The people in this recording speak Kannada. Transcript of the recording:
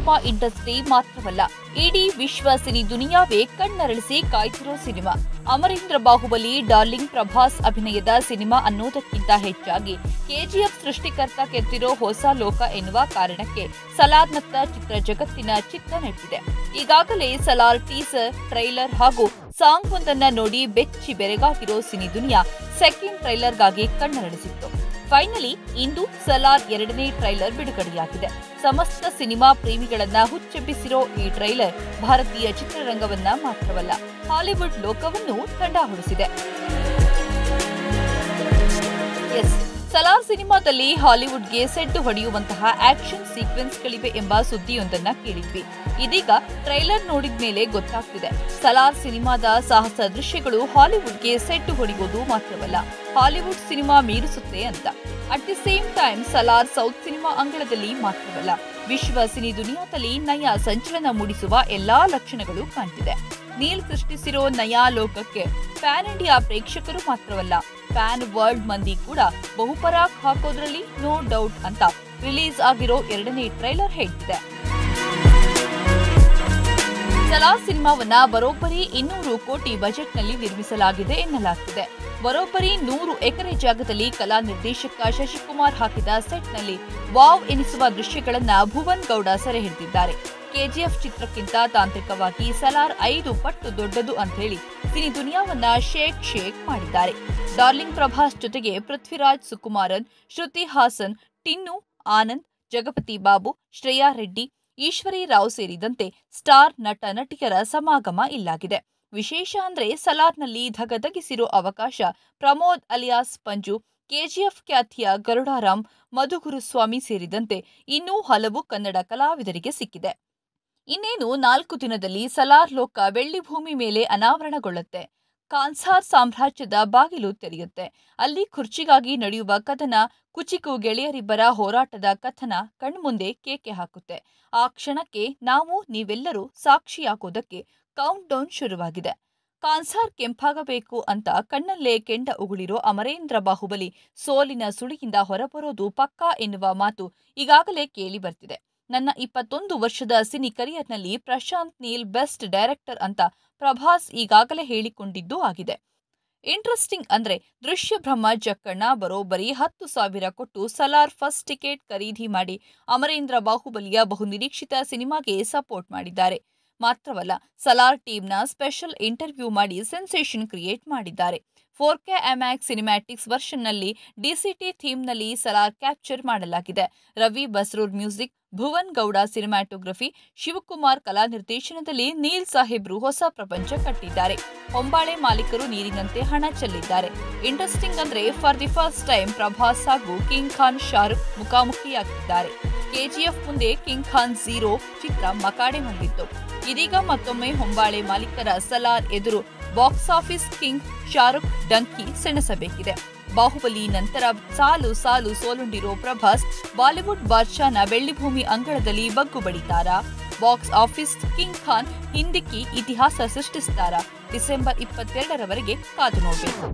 ಸಿನಿಮಾ ಇಂಡಸ್ಟ್ರಿ ಮಾತ್ರವಲ್ಲ, ಇಡೀ ವಿಶ್ವ ಸಿನಿ ದುನಿಯಾವೇ ಕಣ್ಣರಳಿಸಿ ಕಾಯ್ತಿರೋ ಸಿನಿಮಾ. ಅಮರೇಂದ್ರ ಬಾಹುಬಲಿ, ಡಾರ್ಲಿಂಗ್ ಪ್ರಭಾಸ್ ಅಭಿನಯದ ಸಿನಿಮಾ ಅನ್ನೋದಕ್ಕಿಂತ ಹೆಚ್ಚಾಗಿ ಕೆಜಿಎಫ್ ಸೃಷ್ಟಿಕರ್ತ ಕೆತ್ತಿರೋ ಹೊಸ ಲೋಕ ಎನ್ನುವ ಕಾರಣಕ್ಕೆ ಸಲಾರ್ನತ್ತ ಚಿತ್ರ ಜಗತ್ತಿನ ಚಿತ್ತ ನೆಟ್ಟಿದೆ. ಈಗಾಗಲೇ ಸಲಾರ್ ಟೀಸರ್, ಟ್ರೈಲರ್ ಹಾಗೂ ಸಾಂಗ್ ಒಂದನ್ನ ನೋಡಿ ಬೆಚ್ಚಿ ಬೆರಗಾಗಿರೋ ಸಿನಿ ದುನಿಯಾ ಸೆಕೆಂಡ್ ಟ್ರೈಲರ್ಗಾಗಿ ಕಣ್ಣರಳಿಸಿತ್ತು. ಫೈನಲಿ ಇಂದು ಸಲಾರ್ 2ನೇ ಟ್ರೈಲರ್ ಬಿಡುಗಡೆಯಾಗಿದೆ. ಸಮಸ್ತ ಸಿನಿಮಾ ಪ್ರೇಮಿಗಳನ್ನ ಹುಚ್ಚೆಬ್ಬಿಸಿರೋ ಈ ಟ್ರೈಲರ್ ಭಾರತೀಯ ಚಿತ್ರರಂಗವನ್ನ ಮಾತ್ರವಲ್ಲ, ಹಾಲಿವುಡ್ ಲೋಕವನ್ನು ತಂಡಾಹುಡಿಸಿದೆ. ಸಲಾರ್ ಸಿನಿಮಾದಲ್ಲಿ ಹಾಲಿವುಡ್ಗೆ ಸೆಡ್ಡು ಹೊಡೆಯುವಂತಹ ಆಕ್ಷನ್ ಸೀಕ್ವೆನ್ಸ್ಗಳಿವೆ ಎಂಬ ಸುದ್ದಿಯೊಂದನ್ನ ಕೇಳಿದ್ವಿ. ಇದೀಗ ಟ್ರೈಲರ್ ನೋಡಿದ ಮೇಲೆ ಗೊತ್ತಾಗ್ತಿದೆ, ಸಲಾರ್ ಸಿನಿಮಾದ ಸಾಹಸ ದೃಶ್ಯಗಳು ಹಾಲಿವುಡ್ಗೆ ಸೆಡ್ಡು ಹೊಡೆಯುವುದು ಮಾತ್ರವಲ್ಲ, ಹಾಲಿವುಡ್ ಸಿನಿಮಾ ಮೀರಿಸುತ್ತೆ ಅಂತ. At the same time Salaar south cinema ಅಂಗಳದಲ್ಲಿ ಮಾತ್ರವಲ್ಲ, ವಿಶ್ವ ಸಿನಿ ದುನಿಯಾದಲ್ಲಿ ನಯಾ ಸಂಚಲನ ಮೂಡಿಸುವ ಎಲ್ಲಾ ಲಕ್ಷಣಗಳು ಕಾಣ್ತಿದೆ. ನೀಲ್ ಸೃಷ್ಟಿಸಿರೋ ನಯಾ ಲೋಕಕ್ಕೆ ಪ್ಯಾನ್ ಇಂಡಿಯಾ ಪ್ರೇಕ್ಷಕರು ಮಾತ್ರವಲ್ಲ, ಪ್ಯಾನ್ ವರ್ಲ್ಡ್ ಮಂದಿ ಕೂಡ ಬಹುಪರಾಕ್ ಹಾಕೋದ್ರಲ್ಲಿ ನೋ ಡೌಟ್ ಅಂತ ರಿಲೀಸ್ ಆಗಿರೋ 2ನೇ ಟ್ರೈಲರ್ ಹೇಳ್ತಿದೆ. ಸಲಾರ್ ಸಿನಿಮಾವನ್ನ ಬರೋಬ್ಬರಿ 200 ಕೋಟಿ ಬಜೆಟ್ನಲ್ಲಿ ನಿರ್ಮಿಸಲಾಗಿದೆ ಎನ್ನಲಾಗ್ತಿದೆ. ಬರೋಬ್ಬರಿ 100 ಎಕರೆ ಜಾಗದಲ್ಲಿ ಕಲಾ ನಿರ್ದೇಶಕ ಶಶಿಕುಮಾರ್ ಹಾಕಿದ ಸೆಟ್ನಲ್ಲಿ ವಾವ್ ಎನಿಸುವ ದೃಶ್ಯಗಳನ್ನ ಭುವನ್ ಗೌಡ ಸೆರೆ ಹಿಡಿದಿದ್ದಾರೆ. ಕೆಜಿಎಫ್ ಚಿತ್ರಕ್ಕಿಂತ ತಾಂತ್ರಿಕವಾಗಿ ಸಲಾರ್ 5 ಪಟ್ಟು ದೊಡ್ಡದು ಅಂತ ಹೇಳಿ ಸಿನಿ ದುನಿಯಾವನ್ನ ಶೇಕ್ ಮಾಡಿದ್ದಾರೆ. ಡಾರ್ಲಿಂಗ್ ಪ್ರಭಾಸ್ ಜೊತೆಗೆ ಪೃಥ್ವಿರಾಜ್ ಸುಕುಮಾರನ್, ಶ್ರುತಿ ಹಾಸನ್, ಟಿನ್ನು, ಆನಂದ್, ಜಗಪತಿ ಬಾಬು, ಶ್ರೇಯಾ ರೆಡ್ಡಿ, ಈಶ್ವರಿ ರಾವ್ ಸೇರಿದಂತೆ ಸ್ಟಾರ್ ನಟ ನಟಿಯರ ಸಮಾಗಮ ಇಲ್ಲಾಗಿದೆ. ವಿಶೇಷ ಅಂದ್ರೆ ಸಲಾರ್ನಲ್ಲಿ ಧಗಧಗಿಸಿರೋ ಅವಕಾಶ ಪ್ರಮೋದ್ ಅಲಿಯಾಸ್ ಪಂಜು, ಕೆಜಿಎಫ್ ಖ್ಯಾತಿಯ ಗರುಡಾರಾಮ್, ಮಧುಗುರುಸ್ವಾಮಿ ಸೇರಿದಂತೆ ಇನ್ನೂ ಹಲವು ಕನ್ನಡ ಕಲಾವಿದರಿಗೆ ಸಿಕ್ಕಿದೆ. ಇನ್ನೇನು 4 ದಿನದಲ್ಲಿ ಸಲಾರ್ ಲೋಕ ಬೆಳ್ಳಿ ಭೂಮಿ ಮೇಲೆ ಅನಾವರಣಗೊಳ್ಳುತ್ತೆ. ಕಾನ್ಸಾರ್ ಸಾಮ್ರಾಜ್ಯದ ಬಾಗಿಲು ತೆರೆಯುತ್ತೆ. ಅಲ್ಲಿ ಕುರ್ಚಿಗಾಗಿ ನಡೆಯುವ ಕದನ, ಕುಚಿಕು ಗೆಳೆಯರಿಬ್ಬರ ಹೋರಾಟದ ಕಥನ ಕಣ್ಮುಂದೆ ಕೇಕೆ ಹಾಕುತ್ತೆ. ಆ ಕ್ಷಣಕ್ಕೆ ನಾವು ನೀವೆಲ್ಲರೂ ಸಾಕ್ಷಿಯಾಗೋದಕ್ಕೆ ಕೌಂಟ್ ಡೌನ್ ಶುರುವಾಗಿದೆ. ಕಾನ್ಸಾರ್ ಕೆಂಪಾಗಬೇಕು ಅಂತ ಕಣ್ಣಲ್ಲೇ ಕೆಂಡ ಉಗುಳಿರೋ ಅಮರೇಂದ್ರ ಬಾಹುಬಲಿ ಸೋಲಿನ ಸುಳಿಯಿಂದ ಹೊರಬರೋದು ಪಕ್ಕಾ ಎನ್ನುವ ಮಾತು ಈಗಾಗಲೇ ಕೇಳಿ ಬರ್ತಿದೆ. ನನ್ನ 21 ವರ್ಷದ ಸಿನಿ ಕರಿಯರ್ನಲ್ಲಿ ಪ್ರಶಾಂತ್ ನೀಲ್ ಬೆಸ್ಟ್ ಡೈರೆಕ್ಟರ್ ಅಂತ ಪ್ರಭಾಸ್ ಈಗಾಗಲೇ ಹೇಳಿಕೊಂಡಿದ್ದೂ ಆಗಿದೆ. ಇಂಟ್ರೆಸ್ಟಿಂಗ್ ಅಂದ್ರೆ ದೃಶ್ಯಬ್ರಹ್ಮ ಜಕ್ಕಣ್ಣ ಬರೋಬ್ಬರಿ 10,000 ಕೊಟ್ಟು ಸಲಾರ್ ಫಸ್ಟ್ ಟಿಕೆಟ್ ಖರೀದಿ ಮಾಡಿ ಅಮರೇಂದ್ರ ಬಾಹುಬಲಿಯ ಬಹುನಿರೀಕ್ಷಿತ ಸಿನಿಮಾಗೆ ಸಪೋರ್ಟ್ ಮಾಡಿದ್ದಾರೆ. ಮಾತ್ರವಲ್ಲ, ಸಲಾರ್ ಟೀಮ್ನ ಸ್ಪೆಷಲ್ ಇಂಟರ್ವ್ಯೂ ಮಾಡಿ ಸೆನ್ಸೇಷನ್ ಕ್ರಿಯೇಟ್ ಮಾಡಿದ್ದಾರೆ. 4K IMAX ಸಿನಿಮ್ಯಾಟಿಕ್ಸ್ ವರ್ಷನ್ನಲ್ಲಿ ಡಿಸಿಟಿ ಥೀಮ್ನಲ್ಲಿ ಸಲಾರ್ ಕ್ಯಾಪ್ಚರ್ ಮಾಡಲಾಗಿದೆ. ರವಿ ಬಸ್ರೂರ್ ಮ್ಯೂಸಿಕ್, ಭುವನ್ ಗೌಡ ಸಿನಿಮ್ಯಾಟೋಗ್ರಫಿ, ಶಿವಕುಮಾರ್ ಕಲಾ ನಿರ್ದೇಶನದಲ್ಲಿ ನೀಲ್ ಸಾಹೇಬ್ರು ಹೊಸ ಪ್ರಪಂಚ ಕಟ್ಟಿದ್ದಾರೆ. ಹೊಂಬಾಳೆ ಮಾಲೀಕರು ನೀರಿನಂತೆ ಹಣ ಚೆಲ್ಲಿದ್ದಾರೆ. ಇಂಟ್ರೆಸ್ಟಿಂಗ್ ಅಂದ್ರೆ for the first time Prabhas ಹಾಗೂ ಕಿಂಗ್ ಖಾನ್ ಶಾರುಖ್ ಮುಖಾಮುಖಿಯಾಗಿದ್ದಾರೆ. ಕೆಜಿಎಫ್ ಮುಂದೆ ಕಿಂಗ್ ಖಾನ್ 0 ಚಿತ್ರ ಮಕಾಡೆ ಮಾಡಿತ್ತು. ಇದೀಗ ಮತ್ತೊಮ್ಮೆ ಹೊಂಬಾಳೆ ಮಾಲೀಕರ ಸಲಾರ್ ಎದುರು box office king Shahrukh Dunki ಸೆಣಸಬೇಕಿದೆ. ಬಾಹುಬಲಿ ನಂತರ ಸಾಲು ಸೋಲುಂಡಿರೋ ಪ್ರಭಾಸ್ ಬಾಲಿವುಡ್ ಬಾದ್ಶಾನ ಬೆಳ್ಳಿಭೂಮಿ ಅಂಗಳದಲ್ಲಿ ಬಗ್ಗು ಬಡಿತಾರಾ? ಬಾಕ್ಸ್ ಆಫೀಸ್ ಕಿಂಗ್ ಖಾನ್ ಹಿಂದಿಕ್ಕಿ ಇತಿಹಾಸ ಸೃಷ್ಟಿಸ್ತಾರಾ? ಡಿಸೆಂಬರ್ 22ರವರೆಗೆ ಕಾದು ನೋಡಬೇಕು.